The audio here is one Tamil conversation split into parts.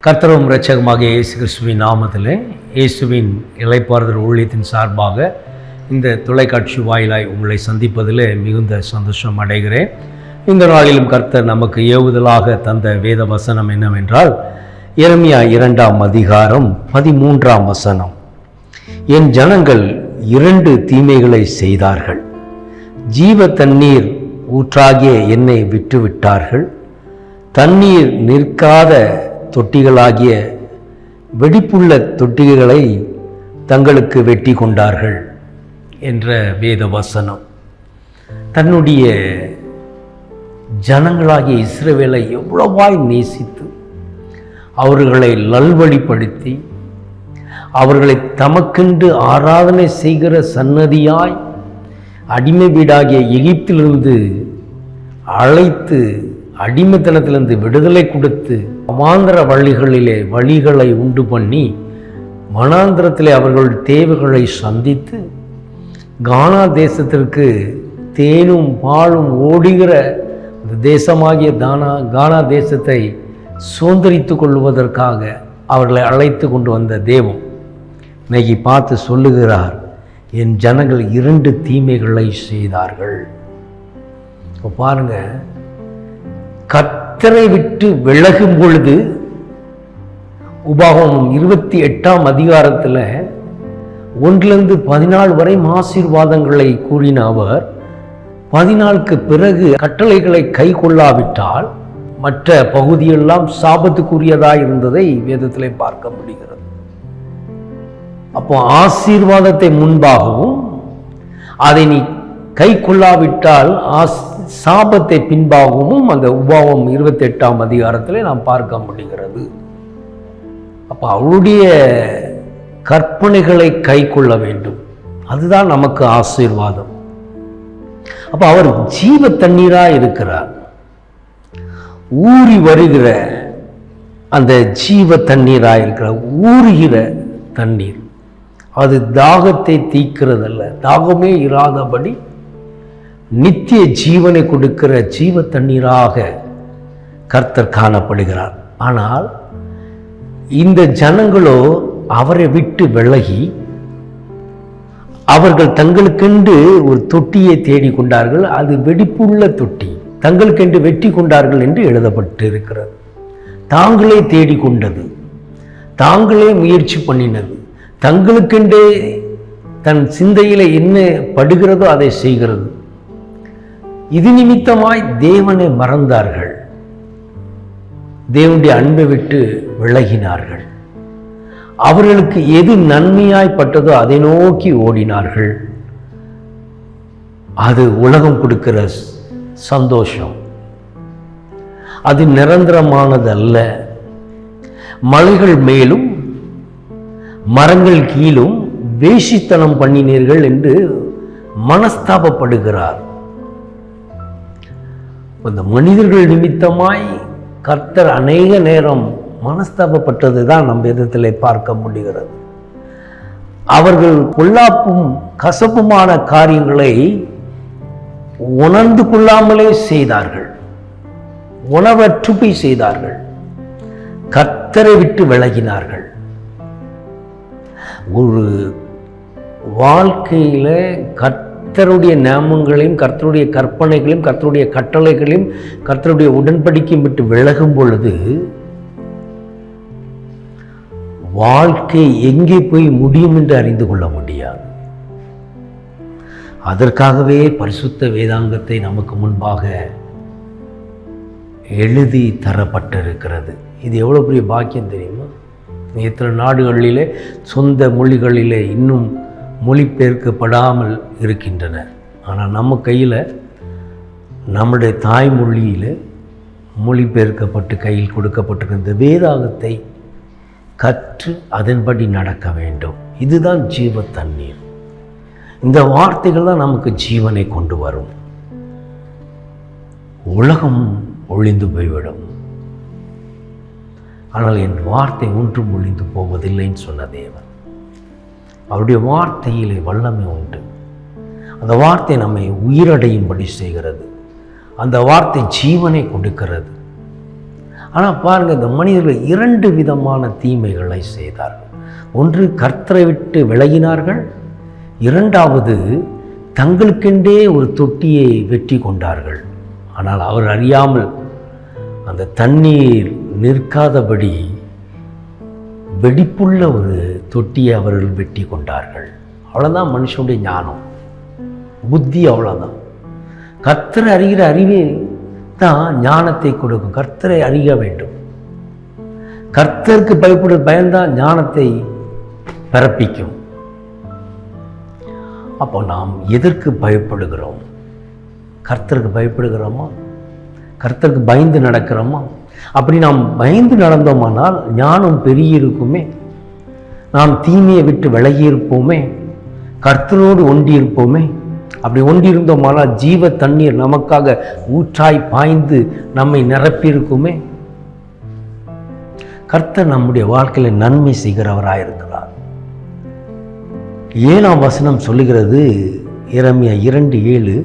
கர்த்தரும் இரட்சகமாக இயேசு கிறிஸ்துவின் நாமத்திலே இயேசுவின் இளைப்பாறுதல் ஊழியத்தின் சார்பாக இந்த தொலைக்காட்சி வாயிலாய் உங்களை சந்திப்பதில் மிகுந்த சந்தோஷம் அடைகிறேன். இந்த நாளிலும் கர்த்தர் நமக்கு ஏவுதலாக தந்த வேத வசனம் என்னவென்றால் எரேமியா 2ஆம் அதிகாரம் 13ஆம் வசனம். என் ஜனங்கள் 2 தீமைகளை செய்தார்கள். ஜீவ தண்ணீர் ஊற்றாகிய என்னை விட்டுவிட்டார்கள். தண்ணீர் நிற்காத தொட்டிகளாகிய வெடிப்புள்ள தொட்டிகளை தங்களுக்கு வெட்டி கொண்டார்கள் என்ற வேத வசனம் தன்னுடைய ஜனங்களாகிய இஸ்ரவேலை எவ்வளவாய் நேசித்து அவர்களை நல்வழிப்படுத்தி அவர்களை தமக்கென்று ஆராதனை செய்கிற சன்னதியாய் அடிமை வீடாகிய எகிப்திலிருந்து அழைத்து அடிமைத்தனத்திலிருந்து விடுதலை கொடுத்து வனாந்தர வழிகளை உண்டு பண்ணி வனாந்திரத்திலே அவர்கள் தேவைகளை சந்தித்து கானா தேசத்திற்கு தேனும் பாலும் ஓடுகிற தேசமாகிய கானா தேசத்தை சுதந்திரித்து கொள்வதற்காக அவர்களை அழைத்து கொண்டு வந்த தேவன் இன்னைக்கு பார்த்து சொல்லுகிறார், என் ஜனங்கள் 2 தீமைகளை செய்தார்கள். பாருங்க, கர்த்தரை விட்டு விலகும் பொழுது உபாகமம் 28ஆம் அதிகாரத்தில் 1-14 வரை ஆசீர்வாதங்களை கூறின அவர் 14க்கு பிறகு கட்டளைகளை கை கொள்ளாவிட்டால் மற்ற பகுதியெல்லாம் சாபத்துக்குரியதாய் இருந்ததை வேதத்திலே பார்க்க முடிகிறது. அப்போ ஆசீர்வாதத்தை முன்பாகவும் அதை நீ கை கொள்ளாவிட்டால் சாபத்தை பின்பாகவும் அந்த உபாகமம் 28ஆம் அதிகாரத்தில் நாம் பார்க்க முடிகிறது. அப்போ அவருடைய கற்பனைகளை கை கொள்ள வேண்டும், அதுதான் நமக்கு ஆசீர்வாதம். அப்போ அவர் ஜீவ தண்ணீராக இருக்கிறார். ஊறி வருகிற அந்த ஜீவ தண்ணீராக இருக்கிற ஊறுகிற தண்ணீர், அது தாகத்தை தீர்க்கிறதல்ல, தாகமே இராதபடி நித்திய ஜீவனை கொடுக்கிற ஜீவ தண்ணீராக கர்த்தர் காணப்படுகிறார். ஆனால் இந்த ஜனங்களோ அவரை விட்டு விலகி அவர்கள் தங்களுக்கென்று ஒரு தொட்டியை தேடிக்கொண்டார்கள். அது வெடிப்புள்ள தொட்டி, தங்களுக்கென்று வெற்றி கொண்டார்கள் என்று எழுதப்பட்டு இருக்கிறது. தாங்களே தேடிக்கொண்டது, தாங்களே முயற்சி பண்ணினது, தங்களுக்கென்றே தன் சிந்தையில் என்ன படுகிறதோ அதை செய்கிறது. இது நிமித்தமாய் தேவனை மறந்தார்கள், தேவனுடைய அன்பை விட்டு விலகினார்கள். அவர்களுக்கு எது நன்மையாய்ப்பட்டதோ அதை நோக்கி ஓடினார்கள். அது உலகம் கொடுக்கிற சந்தோஷம், அது நிரந்தரமானது அல்ல. மலைகள் மேலும் மரங்கள் கீழும் வேசித்தனம் பண்ணினீர்கள் என்று மனஸ்தாபப்படுகிறார். இந்த மனிதர்கள் நிமித்தமாய் கர்த்தர் அநேக நேரம் மனஸ்தாபப்பட்டது தான் நம் வேதத்திலே பார்க்க முடிகிறது. அவர்கள் பொல்லாப்பும் கசப்புமான காரியங்களை உணர்ந்து கொள்ளாமலே செய்தார்கள், உணவற்று போய் செய்தார்கள், கர்த்தரை விட்டு விலகினார்கள். ஒரு வாழ்க்கையில கர்த்தருடைய நாமங்களையும் கர்த்தருடைய கற்பனைகளையும் கர்த்தருடைய கட்டளைகளையும் கர்த்தருடைய உடன்படிக்கையும் விட்டு விலகும் பொழுது வாழ்க்கை எங்கே போய் முடியும் என்று அறிந்து கொள்ள முடியாது. அதற்காகவே பரிசுத்த வேதாங்கத்தை நமக்கு முன்பாக எழுதி தரப்பட்டிருக்கிறது. இது எவ்வளோ பெரிய பாக்கியம் தெரியுமா? எத்தனை நாடுகளிலே சொந்த மொழிகளிலே இன்னும் மொழிபெயர்க்கப்படாமல் இருக்கின்றன. ஆனால் நம்ம கையில் நம்முடைய தாய்மொழியில் மொழிபெயர்க்கப்பட்டு கையில் கொடுக்கப்பட்டிருக்கிற இந்த வேதாகத்தை கற்று அதன்படி நடக்க வேண்டும். இதுதான் ஜீவ தண்ணீர். இந்த வார்த்தைகள் தான் நமக்கு ஜீவனை கொண்டு வரும். உலகம் ஒழிந்து போய்விடும், ஆனால் என் வார்த்தை ஒன்றும் ஒழிந்து போவதில்லைன்னு சொன்ன தேவன். அவருடைய வார்த்தையிலே வல்லமை உண்டு. அந்த வார்த்தை நம்மை உயிரடையும்படி செய்கிறது. அந்த வார்த்தை ஜீவனை கொடுக்கிறது. ஆனால் பாருங்கள், இந்த மனிதர்கள் 2 விதமான தீமைகளை செய்தார்கள். ஒன்று, கர்த்தரை விட்டு விலகினார்கள். 2வது, தங்களுக்கென்றே ஒரு தொட்டியை வெட்டி கொண்டார்கள். ஆனால் அவர் அறியாமல் அந்த தண்ணீர் நிற்காதபடி வெடிப்புள்ள ஒரு தொட்டியை அவர்கள் வெட்டி கொண்டார்கள். அவ்வளோதான் மனுஷனுடைய ஞானம், புத்தி. அவ்வளோதான். கர்த்தரை அறிகிற அறிவே தான் ஞானத்தை கொடுக்கும். கர்த்தரை அறிய வேண்டும். கர்த்தருக்கு பயந்தான் ஞானத்தை பிறப்பிக்கும். அப்போ நாம் எதற்கு பயப்படுகிறோம்? கர்த்தருக்கு பயப்படுகிறோமா? கர்த்தருக்கு பயந்து நடக்கிறோமா? அப்படி நாம் பயந்து நடந்தோமானால் ஞானம் பெருகியிருக்குமே, நாம் தீமையை விட்டு விலகியிருப்போமே, கர்த்தரோடு ஒண்டியிருப்போமே. அப்படி ஒன்றியிருந்தோமானால் ஜீவ தண்ணீர் நமக்காக ஊற்றாய் பாய்ந்து நம்மை நிரப்பியிருக்குமே. கர்த்தர் நம்முடைய வாழ்க்கையில் நன்மை செய்கிறவராயிருக்கிறார். 7ஆம் வசனம் சொல்லுகிறது, எரேமியா 2:7,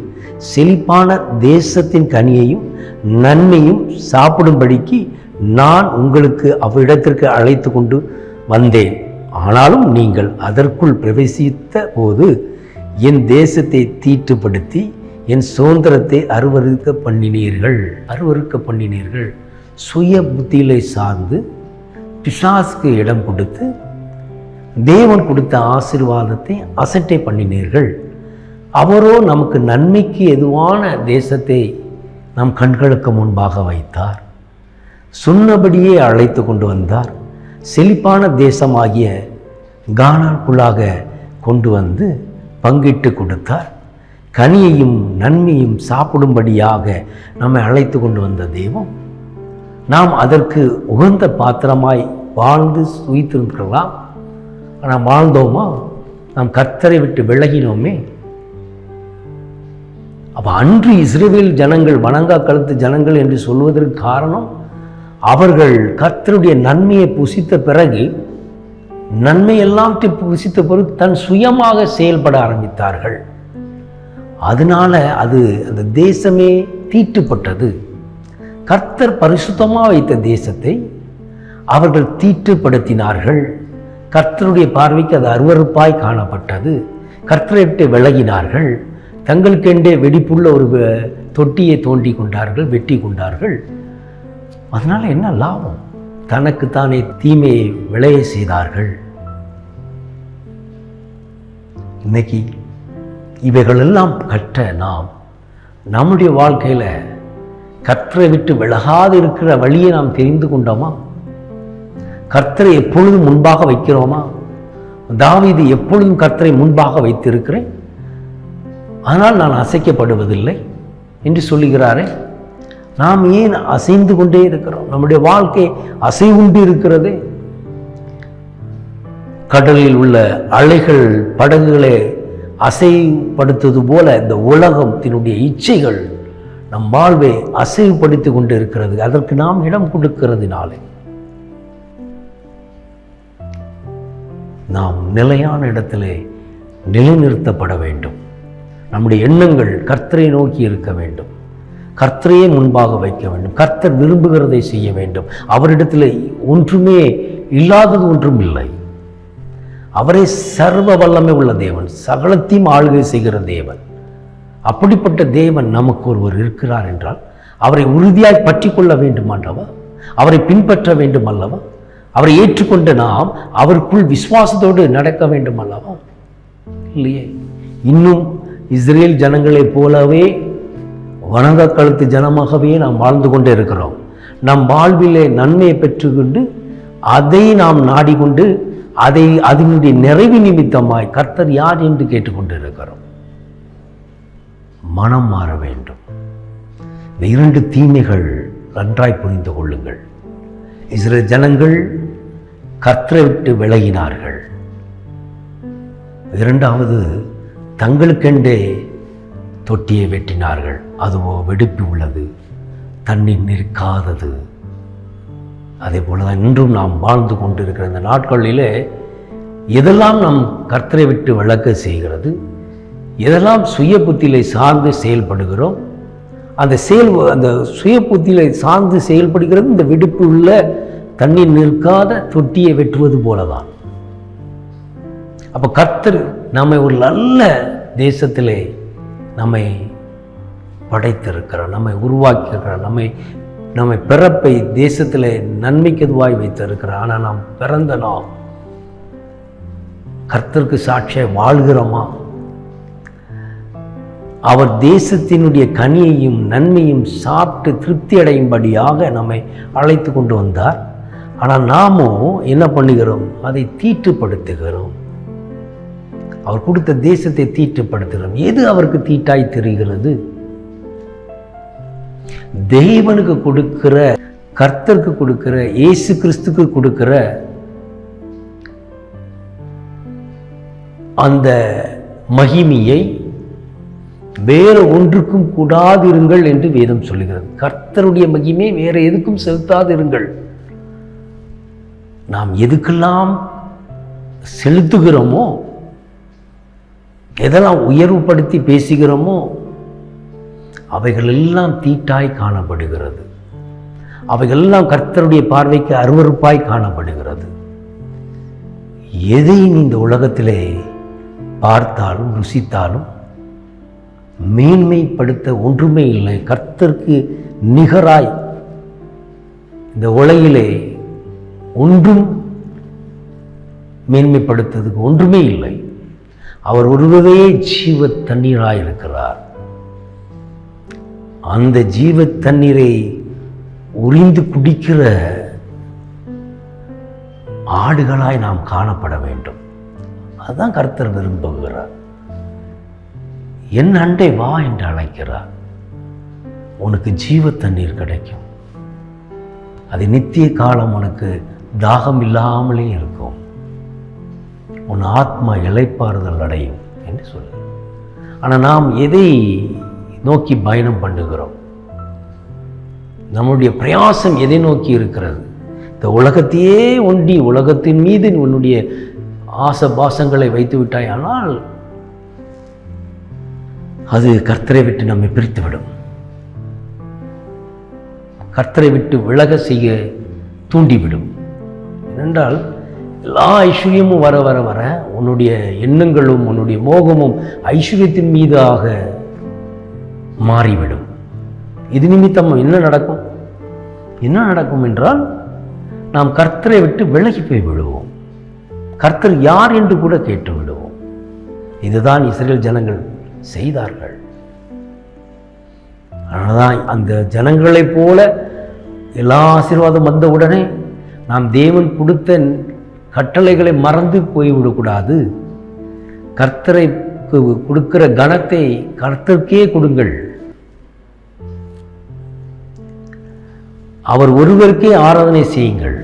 செழிப்பான தேசத்தின் கனியையும் நன்மையும் சாப்பிடும்படிக்கு நான் உங்களுக்கு அவ்விடத்திற்கு அழைத்து கொண்டு வந்தேன். ஆனாலும் நீங்கள் அதற்குள் பிரவேசித்த போது என் தேசத்தை தீட்டுப்படுத்தி என் சுதந்திரத்தை அருவருக்க பண்ணினீர்கள். சுய புத்தியிலே சார்ந்து பிசாசுக்கு இடம் கொடுத்து தேவன் கொடுத்த ஆசீர்வாதத்தை அசட்டை பண்ணினீர்கள். அவரோ நமக்கு நன்மைக்கு எதுவான தேசத்தை நம் கண்களுக்கு முன்பாக வைத்தார். சொன்னபடியே அழைத்து கொண்டு வந்தார். செழிப்பான தேசமாகிய கானானுக்குள்ளாக கொண்டு வந்து பங்கிட்டு கொடுத்தார். கனியையும் நன்மையும் சாப்பிடும்படியாக நம்மை அழைத்து கொண்டு வந்த தெய்வம், நாம் அதற்கு உகந்த பாத்திரமாய் வாழ்ந்து சுயித்திருக்கலாம். ஆனால் வாழ்ந்தோமா? நாம் கர்த்தரை விட்டு விலகினோமே. அப்போ அன்று இஸ்ரவேல் ஜனங்கள் வணங்கா கழுத்து ஜனங்கள் என்று சொல்வதற்கு காரணம், அவர்கள் கர்த்தருடைய நன்மையை புசித்த பிறகு, நன்மை எல்லாவற்றையும் புசித்த பிறகு தன் சுயமாக செயல்பட ஆரம்பித்தார்கள். அதனால அந்த தேசமே தீட்டுப்பட்டது. கர்த்தர் பரிசுத்தமாக வைத்த தேசத்தை அவர்கள் தீட்டுப்படுத்தினார்கள். கர்த்தருடைய பார்வைக்கு அது அருவருப்பாய் காணப்பட்டது. கர்த்தரை விட்டு விலகினார்கள். தங்களுக்கென்றே வெடிப்புள்ள ஒரு தொட்டியை தோண்டி கொண்டார்கள், வெட்டி கொண்டார்கள். அதனால் என்ன லாபம்? தனக்குத்தானே தீமையை விளைய செய்தார்கள். இன்னைக்கு இவைகளெல்லாம் கற்ற நாம் நம்முடைய வாழ்க்கையில் கர்த்தரை விட்டு விலகாது இருக்கிற வழியை நாம் தெரிந்து கொண்டோமா? கர்த்தரை எப்பொழுதும் முன்பாக வைக்கிறோமா? தாவீது எப்பொழுதும் கர்த்தரை முன்பாக வைத்திருக்கிறேன், ஆனால் நான் அசைக்கப்படுவதில்லை என்று சொல்லுகிறாரே. நாம் ஏன் அசைந்து கொண்டே இருக்கிறோம்? நம்முடைய வாழ்க்கை அசைவுண்டு இருக்கிறது. கடலில் உள்ள அலைகள் படகுகளை அசைப்படுத்துவது போல இந்த உலகத்தினுடைய இச்சைகள் நம் வாழ்வை அசைவுபடுத்தி கொண்டு இருக்கிறது. அதற்கு நாம் இடம் கொடுக்கிறதுனாலே நாம் நிலையான இடத்திலே நிலைநிறுத்தப்பட வேண்டும். நம்முடைய எண்ணங்கள் கர்த்தரை நோக்கி இருக்க வேண்டும். கர்த்தரையே முன்பாக வைக்க வேண்டும். கர்த்தர் விரும்புகிறதை செய்ய வேண்டும். அவரிடத்தில் ஒன்றுமே இல்லாதது ஒன்றும் இல்லை. அவரே சர்வ வல்லமை உள்ள தேவன், சகலத்தையும் ஆளுகை செய்கிற தேவன். அப்படிப்பட்ட தேவன் நமக்கு ஒருவர் இருக்கிறார் என்றால் அவரை உறுதியாய் பற்றி கொள்ள வேண்டும் அல்லவா? அவரை பின்பற்ற வேண்டும் அல்லவா? அவரை ஏற்றுக்கொண்டு நாம் அவருக்குள் விசுவாசத்தோடு நடக்க வேண்டும் அல்லவா? இல்லையே. இன்னும் இஸ்ரேல் ஜனங்களைப் போலவே வணங்க கழுத்து ஜனமாகவே நாம் வாழ்ந்து கொண்டே இருக்கிறோம். நம் வாழ்விலே நன்மையை பெற்றுக்கொண்டு அதை நாம் நாடிக்கொண்டு அதனுடைய நிறைவு நிமித்தமாய் கர்த்தர் யார் என்று கேட்டுக்கொண்டு இருக்கிறோம். மனம் மாற வேண்டும். இந்த 2 தீமைகள் நன்றாய் புரிந்து கொள்ளுங்கள். இஸ்ரேல் ஜனங்கள் கர்த்தரை விட்டு விலகினார்கள். 2வது, தங்களுக்கென்றே தொட்டியை வெட்டினார்கள். அதுவோ வெடிப்பு உள்ளது, தண்ணீர் நிற்காதது. அதே போலதான் இன்றும் நாம் வாழ்ந்து கொண்டிருக்கிற இந்த நாட்களிலே எதெல்லாம் நம் கர்த்தரை விட்டு விலக்க செய்கிறது, எதெல்லாம் சுய புத்தியிலே சார்ந்து செயல்படுகிறோம், அந்த சுய புத்தியில சார்ந்து செயல்படுகிறது இந்த வெடிப்பு உள்ள தண்ணீர் நிற்காத தொட்டியை வெட்டுவது போலதான். அப்ப கர்த்தர் நம்மை ஒரு நல்ல தேசத்திலே நம்மை படைத்திருக்கிறார், நம்மை உருவாக்கியிருக்கிறார், நம்மை பிறப்பை தேசத்திலே நன்மைக்கெதுவாய் வைத்திருக்கிறார். ஆனால் நாம் பிறந்த நாம் கர்த்தருக்கு சாட்சியாய் வாழ்கிறோமா? அவர் தேசத்தினுடைய கனியையும் நன்மையும் சாப்பிட்டு திருப்தி அடையும்படியாக நம்மை அழைத்து கொண்டு வந்தார். ஆனால் நாமோ என்ன பண்ணுகிறோம்? அதை தீட்டுப்படுத்துகிறோம். அவர் கொடுத்த தேசத்தை தீட்டுப்படுத்துகிறோம். எது அவருக்கு தீட்டாய் தெரிகிறது? தேவனுக்கு கொடுக்கிற, கர்த்தருக்கு கொடுக்கிற, இயேசு கிறிஸ்துக்கு கொடுக்கிற அந்த மகிமையை வேற ஒன்றுக்கும் கூடாதிருங்கள் என்று வேதம் சொல்லுகிறது. கர்த்தருடைய மகிமை வேற எதுக்கும் செலுத்தாதிருங்கள். நாம் எதுக்கெல்லாம் செலுத்துகிறோமோ, எதெல்லாம் உயர்வுபடுத்தி பேசுகிறோமோ அவைகள் எல்லாம் தீட்டாய் காணப்படுகிறது. அவைகளெல்லாம் கர்த்தருடைய பார்வைக்கு அருவருப்பாய் காணப்படுகிறது. எதை இந்த உலகத்திலே பார்த்தாலும் ருசித்தாலும் மேன்மைப்படுத்த ஒன்றுமே இல்லை. கர்த்தருக்கு நிகராய் இந்த உலகிலே ஒன்றும் மேன்மைப்படுத்துவதற்கு ஒன்றுமே இல்லை. அவர் ஒருவரே ஜீவ தண்ணீராய் இருக்கிறார். அந்த ஜீவ தண்ணீரை உறிந்து குடிக்கிற ஆடுகளாய் நாம் காணப்பட வேண்டும். அதுதான் கர்த்தர் விரும்புகிறார். என் அண்டை வா என்று அழைக்கிறார். உனக்கு ஜீவ தண்ணீர் கிடைக்கும். அது நித்திய காலம் உனக்கு தாகம் இல்லாமலே இருக்கும். உன் ஆத்மா இளைப்பாறுதல் அடையும் என்று சொல்லு. ஆனால் நாம் எதை நோக்கி பயணம் பண்ணுகிறோம்? நம்முடைய பிரயாசம் எதை நோக்கி இருக்கிறது? இந்த உலகத்தையே ஒண்டி உலகத்தின் மீது உன்னுடைய ஆசபாசங்களை வைத்து விட்டாய், ஆனால் அது கர்த்தரை விட்டு நம்மை பிரித்துவிடும். கர்த்தரை விட்டு விலக செய்ய தூண்டிவிடும். ஏனென்றால் எல்லா ஐஸ்வர்யமும் வர வர வர உன்னுடைய எண்ணங்களும் உன்னுடைய மோகமும் ஐஸ்வர்யத்தின் மீதாக மாறிவிடும். இது நிமித்தம் என்ன நடக்கும்? என்ன நடக்கும் என்றால் நாம் கர்த்தரை விட்டு விலகி போய் விடுவோம். கர்த்தர் யார் என்று கூட கேட்டு விடுவோம். இதுதான் இஸ்ரேல் ஜனங்கள் செய்தார்கள். அதனால்தான் அந்த ஜனங்களைப் போல எல்லா ஆசீர்வாதம் வந்தவுடனே நாம் தேவன் கொடுத்த கட்டளைகளை மறந்து போய்விடக்கூடாது. கர்த்தரை கொடுக்கிற கனத்தை கர்த்தருக்கே கொடுங்கள். அவர் ஒருவருக்கே ஆராதனை செய்யுங்கள்.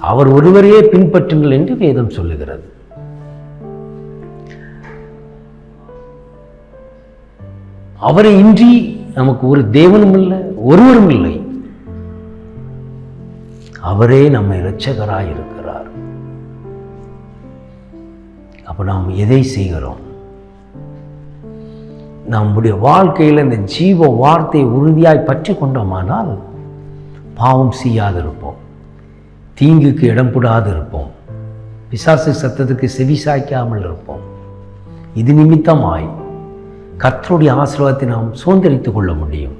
அவர் ஒருவரையே பின்பற்றுங்கள் என்று வேதம் சொல்லுகிறது. அவரை இன்றி நமக்கு ஒரு தேவனும் இல்லை, ஒருவரும் இல்லை. அவரே நம்மை இரட்சகராய் இருக்கிறார். அப்ப நாம் எதை செய்கிறோம்? நம்முடைய வாழ்க்கையில் இந்த ஜீவ வார்த்தையை உறுதியாய் பற்றி கொண்டோமானால் பாவம் செய்யாதிருப்போம், தீங்குக்கு இடம் கொடாது இருப்போம், பிசாசு சத்தத்துக்கு செவி சாய்க்காமல் இருப்போம். இது நிமித்தமாய் கர்த்தருடைய ஆசீர்வாதத்தை நாம் சுதந்திரித்துக் கொள்ள முடியும்.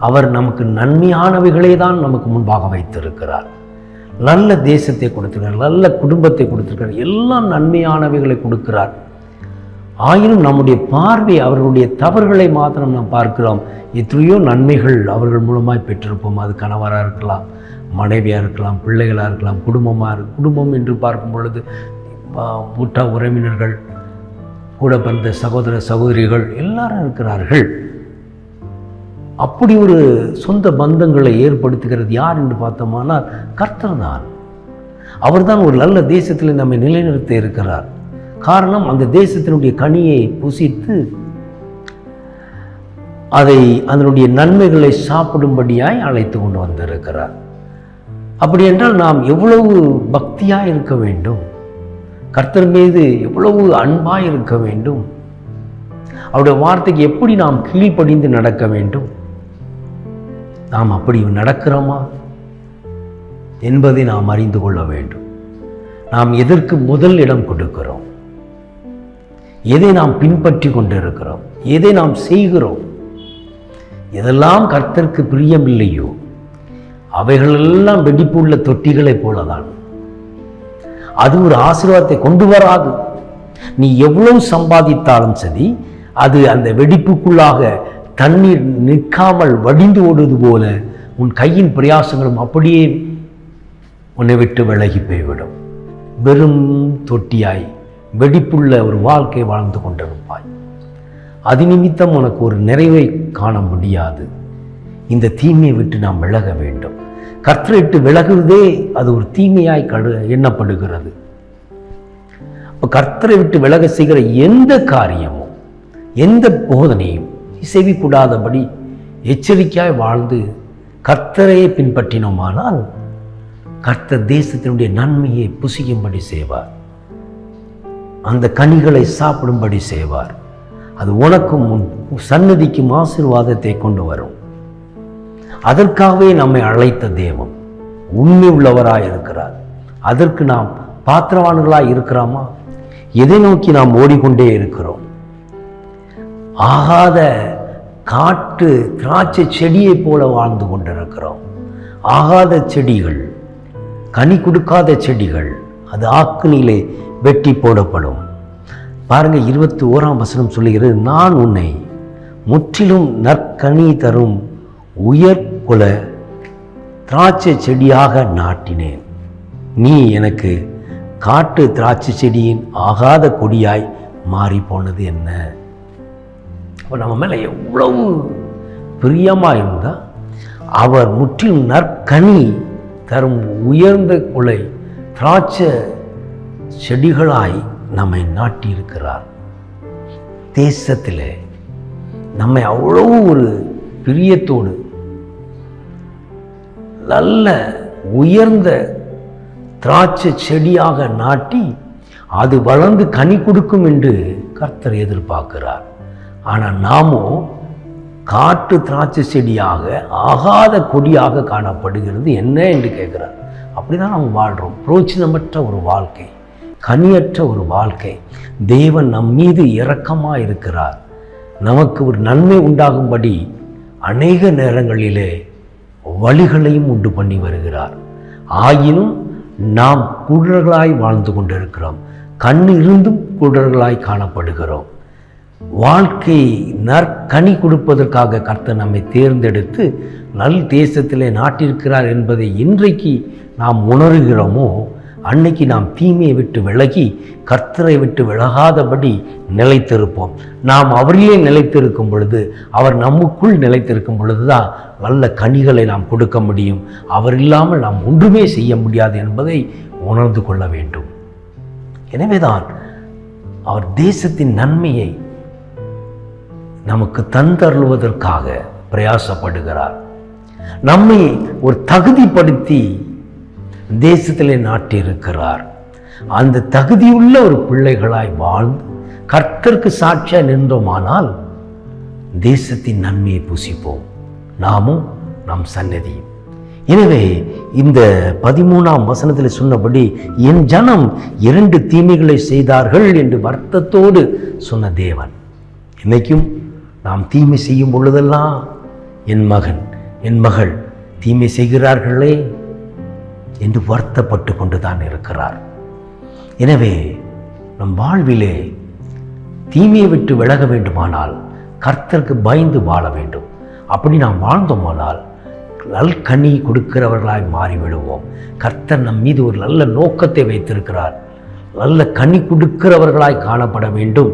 அவர் நமக்கு நன்மையானவைகளே தான் நமக்கு முன்பாக வைத்திருக்கிறார். நல்ல தேசத்தை கொடுத்திருக்கிறார், நல்ல குடும்பத்தை கொடுத்திருக்கிறார், எல்லாம் நன்மையானவைகளை கொடுக்கிறார். ஆயினும் நம்முடைய பார்வை அவர்களுடைய தவறுகளை மாத்திரம் நாம் பார்க்கிறோம். எத்தனையோ நன்மைகள் அவர்கள் மூலமாய் பெற்றிருப்போம். அது கணவராக இருக்கலாம், மனைவியாக இருக்கலாம், பிள்ளைகளாக இருக்கலாம், குடும்பம் என்று பார்க்கும் பொழுது ஊட்ட உறவினர்கள், கூட பிறந்த சகோதர சகோதரிகள் எல்லாரும் இருக்கிறார்கள். அப்படி ஒரு சொந்த பந்தங்களை ஏற்படுத்துகிறது யார் என்று பார்த்தோமானால் கர்த்தர் தான். அவர்தான் ஒரு நல்ல தேசத்தில் நம்மை நிலைநிறுத்த இருக்கிறார். காரணம், அந்த தேசத்தினுடைய கனியை புசித்து அதனுடைய நன்மைகளை சாப்பிடும்படியாய் அழைத்து கொண்டு வந்திருக்கிறார். அப்படி என்றால் நாம் எவ்வளவு பக்தியாய் இருக்க வேண்டும், கர்த்தர் மீது எவ்வளவு அன்பாய் இருக்க வேண்டும். அவருடைய வார்த்தைக்கு எப்படி நாம் கீழ்ப்படிந்து நடக்க வேண்டும்? நாம் அப்படி நடக்கிறோமா என்பதை நாம் அறிந்து கொள்ள வேண்டும். நாம் எதற்கு முதல் இடம் கொடுக்கிறோம்? எதை நாம் பின்பற்றி கொண்டிருக்கிறோம்? எதை நாம் செய்கிறோம்? எதெல்லாம் கர்த்தருக்கு பிரியமில்லையோ அவைகளெல்லாம் வெடிப்புள்ள தொட்டிகளைப் போலதான். அது ஒரு ஆசீர்வாதத்தை கொண்டு வராது. நீ எவ்வளவு சம்பாதித்தாலும் சரி, அது அந்த வெடிப்புக்குள்ளாக தண்ணீர் நிற்காமல் வடிந்து ஓடுவது போல உன் கையின் பிரயாசங்களும் அப்படியே உன்னை விட்டு விலகி போய்விடும். வெறும் தொட்டியாய் வெடிப்புள்ள ஒரு வாழ்க்கை வாழ்ந்து கொண்டிருப்பாய். அது நிமித்தம் உனக்கு ஒரு நிறைவை காண முடியாது. இந்த தீமையை விட்டு நாம் விலக வேண்டும். கர்த்தரை விட்டு விலகுவதே அது ஒரு தீமையாய் எண்ணப்படுகிறது. இப்போ கர்த்தரை விட்டு விலக செய்கிற எந்த காரியமும் எந்த போதனையும் செவிக்கூடாதபடி எச்சரிக்கையாய் வாழ்ந்து கர்த்தரையே பின்பற்றினோமானால் கர்த்தர் தேசத்தினுடைய நன்மையை புசிக்கும்படி செய்வார். அந்த கனிகளை சாப்பிடும்படி செய்வார். அது உனக்கும் சன்னதிக்கும் ஆசீர்வாதத்தை கொண்டு வரும். அதற்காகவே நம்மை அழைத்த தேவன் உண்மை உள்ளவராய் இருக்கிறார். அதற்கு நாம் பாத்திரவான்களாய் இருக்கிறோமா? எதை நோக்கி நாம் ஓடிக்கொண்டே இருக்கிறோம்? ஆகாத காட்டு திராட்சை செடியை போல வாழ்ந்து கொண்டிருக்கிறோம். ஆகாத செடிகள், கனி கொடுக்காத செடிகள், அது ஆக்கினிலே வெட்டி போடப்படும். பாருங்க, 21ஆம் வசனம் சொல்லுகிறது, நான் உன்னை முற்றிலும் நற்கனி தரும் உயர்குல திராட்சை செடியாக நாட்டினேன். நீ எனக்கு காட்டு திராட்சை செடியின் ஆகாத கொடியாய் மாறி போனது என்ன? அப்போ நம்ம மேலே எவ்வளவு பிரியமாக இருந்தால் அவர் முற்றிலும் நற்கனி தரும் உயர்ந்த குலை திராட்சை செடிகளாய் நம்மை நாட்டியிருக்கிறார். தேசத்தில் நம்மை அவ்வளவு ஒரு பிரியத்தோடு நல்ல உயர்ந்த திராட்சை செடியாக நாட்டி அது வளர்ந்து கனி கொடுக்கும் என்று கர்த்தர் எதிர்பார்க்கிறார். ஆனால் நாமோ காட்டு திராட்சை செடியாக ஆகாத கொடியாக காணப்படுகிறது என்ன என்று கேட்கிறார். அப்படிதான் நாம் வாழ்கிறோம். பிரோஜனமற்ற ஒரு வாழ்க்கை, கனியற்ற ஒரு வாழ்க்கை. தேவன் நம் மீது இரக்கமாக இருக்கிறார். நமக்கு ஒரு நன்மை உண்டாகும்படி அநேக நேரங்களிலே வழிகளையும் உண்டு பண்ணி வருகிறார். ஆயினும் நாம் குருடர்களாய் வாழ்ந்து கொண்டிருக்கிறோம். கண் இருந்தும் குருடர்களாய் காணப்படுகிறோம். வாழ்க்கை நற்கனி கொடுப்பதற்காக கர்த்தர் நம்மை தேர்ந்தெடுத்து நல் தேசத்திலே நாட்டிருக்கிறார் என்பதை இன்றைக்கு நாம் உணர்கிறோமோ அன்னைக்கு நாம் தீமையை விட்டு விலகி கர்த்தரை விட்டு விலகாதபடி நிலைத்திருப்போம். நாம் அவரிலே நிலைத்திருக்கும் பொழுது, அவர் நமக்குள் நிலைத்திருக்கும் பொழுது தான் நல்ல கனிகளை நாம் கொடுக்க முடியும். அவர் இல்லாமல் நாம் ஒன்றுமே செய்ய முடியாது என்பதை உணர்ந்து கொள்ள வேண்டும். எனவேதான் அவர் தேசத்தின் நன்மையை நமக்கு தந்தருளுவதற்காக பிரயாசப்படுகிறார். நம்மை ஒரு தகுதிப்படுத்தி தேசத்திலே நாட்டியிருக்கிறார். அந்த தகுதியுள்ள ஒரு பிள்ளைகளாய் வாழ்ந்து கர்த்தருக்கு சாட்சியாக நின்றோமானால் தேசத்தின் நன்மையை புசிப்போம், நாமும் நம் சன்னதியும். எனவே இந்த 13ஆம் வசனத்தில் சொன்னபடி என் ஜனம் 2 தீமைகளை செய்தார்கள் என்று வருத்தத்தோடு சொன்ன தேவன், இன்னைக்கும் நாம் தீமை செய்யும் பொழுதெல்லாம் என் மகன் என் மகள் தீமை செய்கிறார்களே என்று வருத்தப்பட்டு கொண்டுதான் இருக்கிறார். எனவே நம் வாழ்விலே தீமையை விட்டு விலக வேண்டுமானால் கர்த்தருக்கு பயந்து வாழ வேண்டும். அப்படி நாம் வாழ்ந்தோமானால் நல்கனி கொடுக்கிறவர்களாய் மாறிவிடுவோம். கர்த்தர் நம் மீது ஒரு நல்ல நோக்கத்தை வைத்திருக்கிறார். நல்ல கனி கொடுக்கிறவர்களாய் காணப்பட வேண்டும்.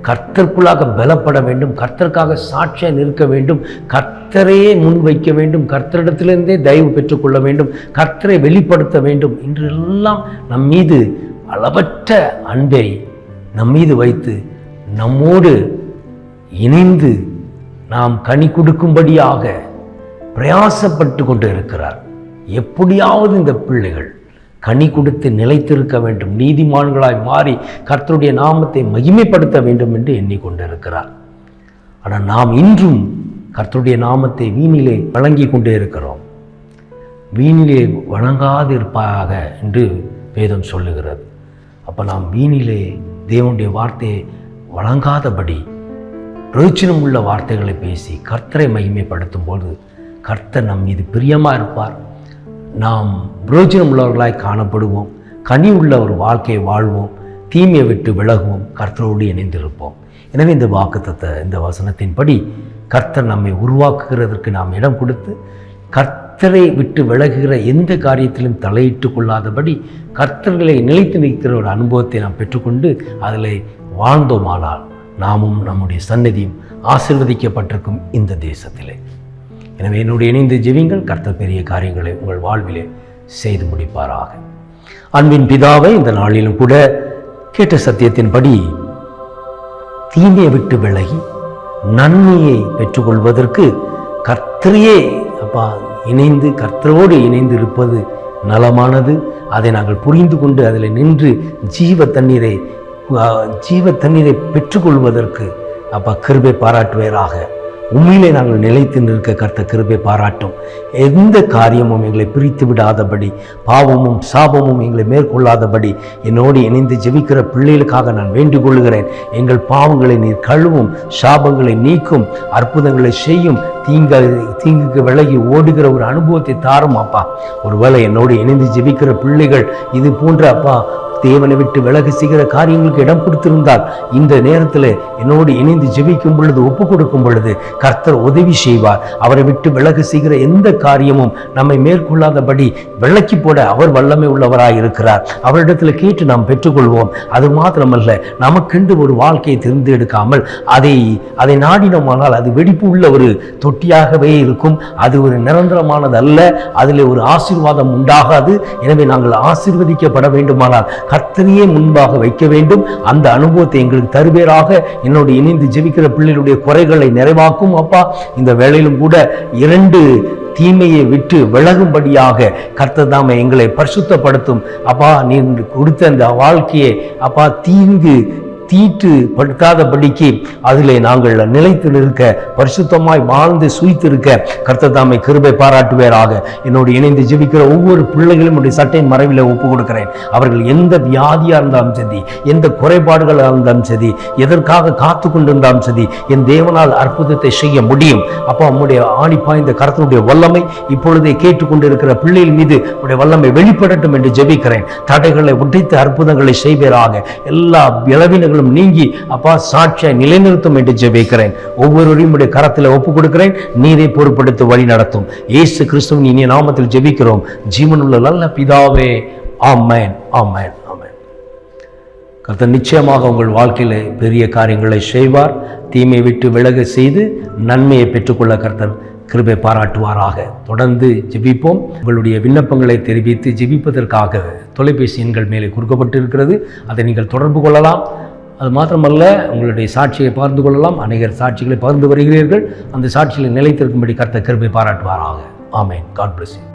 கர்த்தருக்குள்ளாக பலப்பட வேண்டும். கர்த்தருக்காக சாட்சியாக நிற்க வேண்டும். கர்த்தரையே முன்வைக்க வேண்டும். கர்த்தரிடத்திலிருந்தே தயவு பெற்றுக்கொள்ள வேண்டும். கர்த்தரை வெளிப்படுத்த வேண்டும். இன்றெல்லாம் நம் மீது அளவற்ற அன்பை நம் மீது வைத்து நம்மோடு இணைந்து நாம் கனி கொடுக்கும்படியாக பிரயாசப்பட்டு கொண்டு இருக்கிறார். எப்படியாவது இந்த பிள்ளைகள் கனி கொடுத்து நிலைத்திருக்க வேண்டும், நீதிமான்களாய் மாறி கர்த்தருடைய நாமத்தை மகிமைப்படுத்த வேண்டும் என்று எண்ணிக்கொண்டிருக்கிறார். ஆனால் நாம் இன்றும் கர்த்தருடைய நாமத்தை வீணிலே வழங்கி கொண்டே இருக்கிறோம். வீணிலே வணங்காதிருப்பாக என்று வேதம் சொல்லுகிறது. அப்போ நாம் வீணிலே தேவனுடைய வார்த்தையை வழங்காதபடி பிரயோஜனம் உள்ள வார்த்தைகளை பேசி கர்த்தரை மகிமைப்படுத்தும் போது கர்த்தர் நம் மீது பிரியமாக இருப்பார். நாம் பிரயோஜனம் உள்ளவர்களாய் காணப்படுவோம். கனி உள்ள ஒரு வாழ்க்கையை வாழ்வோம். தீமையை விட்டு விலகுவோம். கர்த்தரோடு இணைந்திருப்போம். எனவே இந்த வாக்குத்தத்த இந்த வசனத்தின்படி கர்த்தர் நம்மை உருவாக்குகிறதற்கு நாம் இடம் கொடுத்து கர்த்தரை விட்டு விலகுகிற எந்த காரியத்திலும் தலையிட்டு கொள்ளாதபடி கர்த்தர்களை நிலைத்து நிற்கிற ஒரு அனுபவத்தை நாம் பெற்றுக்கொண்டு அதில் வாழ்ந்தோமானால் நாமும் நம்முடைய சன்னதியும் ஆசீர்வதிக்கப்பட்டிருக்கும் இந்த தேசத்திலே. எனவே என்னுடைய இணைந்து ஜெபிங்கள். கர்த்தர் பெரிய காரியங்களை உங்கள் வாழ்விலே செய்து முடிப்பாராக. அன்பின் பிதாவை, இந்த நாளிலும் கூட கேட்ட சத்தியத்தின்படி தீமையை விட்டு விலகி நன்மையை பெற்றுக்கொள்வதற்கு கர்த்தரையே அப்பா இணைந்து கர்த்தரோடு இணைந்து இருப்பது நலமானது. அதை நாங்கள் புரிந்து கொண்டு அதில் நின்று ஜீவ தண்ணீரை பெற்றுக்கொள்வதற்கு அப்பா கிருபை பாராட்டுவீராக. உண்மையிலே நாங்கள் நிலைத்து நிற்க கர்த்தர் கிருபை பாராட்டும். எந்த காரியமும் எங்களை பிரித்து விடாதபடி, பாவமும் சாபமும் எங்களை மேற்கொள்ளாதபடி என்னோடு இணைந்து ஜெபிக்கிற பிள்ளைகளுக்காக நான் வேண்டிக் கொள்கிறேன். எங்கள் பாவங்களை நீர் கழுவும், சாபங்களை நீக்கும், அற்புதங்களை செய்யும், தீங்குக்கு விலகி ஓடுகிற ஒரு அனுபவத்தை தாரும் அப்பா. ஒருவேளை என்னோடு இணைந்து ஜெபிக்கிற பிள்ளைகள் இது போன்ற அப்பா தேவனை விட்டு விலகி செய்கிற காரியங்களுக்கு இடம் கொடுத்திருந்தால் இந்த நேரத்தில் என்னோடு இணைந்து ஜெபிக்கும் பொழுது, ஒப்பு கொடுக்கும் பொழுது கர்த்தர் உதவி செய்வார். அவரை விட்டு விலகி செய்கிற எந்த காரியமும் நம்மை மேற்கொள்ளாதபடி விலக்கி போட அவர் வல்லமை உள்ளவராய் இருக்கிறார். அவரிடத்தில் கேட்டு நாம் பெற்றுக்கொள்வோம். அது மாத்திரமல்ல, நமக்கென்று ஒரு வாழ்க்கையை தேர்ந்தெடுக்காமல் அதை நாடினோமானால் அது வெடிப்பு உள்ள ஒரு தொட்டியாகவே இருக்கும். அது ஒரு நிரந்தரமானது அல்ல. அதில் ஒரு ஆசீர்வாதம் உண்டாகாது. எனவே நாங்கள் ஆசீர்வதிக்கப்பட வேண்டுமானால் கர்த்தரையே முன்பாக வைக்க வேண்டும். அந்த அனுபவத்தை எங்களுக்கு தருவேராக. என்னோடு இணைந்து ஜெபிக்கிற பிள்ளைகளுடைய குறைகளை நிறைவாக்கும் அப்பா. இந்த வேளையிலும் கூட 2 தீமையை விட்டு விலகும்படியாக கர்த்தர் தாமே எங்களை பரிசுத்தப்படுத்தும் அப்பா. நீ கொடுத்த அந்த வாழ்க்கையை அப்பா தீட்டு படுத்தாதபடிக்கு அதிலே நாங்கள் நிலைத்து நிற்க, பரிசுத்தமாய் வாழ்ந்து சுயித்திருக்க கர்த்தர் தாமே கிருபை பாராட்டுவீராக. என்னோடு இணைந்து ஜெபிக்கிற ஒவ்வொரு பிள்ளைகளும் உடைய சட்டையின் மறைவில் ஒப்பு கொடுக்கிறேன். அவர்கள் எந்த வியாதியா இருந்தாலும் சரி, எந்த குறைபாடுகளாக இருந்தாலும் சரி, எதற்காக காத்து கொண்டிருந்தாலும் சரி, என் தேவனால் அற்புதத்தை செய்ய முடியும் அப்பா. உம்முடைய ஆணிப்பாய்ந்த கர்த்தருடைய வல்லமை இப்பொழுதே கேட்டுக்கொண்டிருக்கிற பிள்ளைகள் மீது உடைய வல்லமை வெளிப்படட்டும் என்று ஜெபிக்கிறேன். தடைகளை உடைத்து அற்புதங்களை செய்வீராக. எல்லா இளவினர்களும் நீங்கி அப்பா சாட்சியை நிலைநிறுத்தும் என்று ஜெபிக்கிறேன். ஒவ்வொருவரையும் உடைய கரத்தில் ஒப்பு கொடுக்கிறேன். நீரை பொறுப்படுத்தி வழி நடத்தும். இயேசு கிறிஸ்துவின் இனிய நாமத்தில் ஜெபிக்கிறோம் ஜீவனுள்ள நல்ல பிதாவே. ஆமென், ஆமென், ஆமென். கர்த்தர் நிச்சயமாக உங்கள் வாழ்க்கையில பெரிய காரியங்களை செய்வார். தீமையை விட்டு விலக செய்து நன்மையை பெற்றுக்கொள்ள கர்த்தர் கிருபை பாராட்டுவாராக. தொடர்ந்து ஜெபிப்போம். உங்களுடைய விண்ணப்பங்களை தெரிவித்து ஜெபிப்பதற்காக தொலைபேசி எண்கள் மேலே கொடுக்கப்பட்டிருக்கிறது. அதை நீங்கள் தொடர்பு கொள்ளலாம். அது மாத்திரமல்ல, உங்களுடைய சாட்சியை பகிர்ந்து கொள்ளலாம். அநேகர் சாட்சிகளை பகிர்ந்து வருகிறீர்கள். அந்த சாட்சிகளை நிலைத்திருக்கும்படி கர்த்தர் கிருபை பாராட்டுவாராக. ஆமென். God bless you.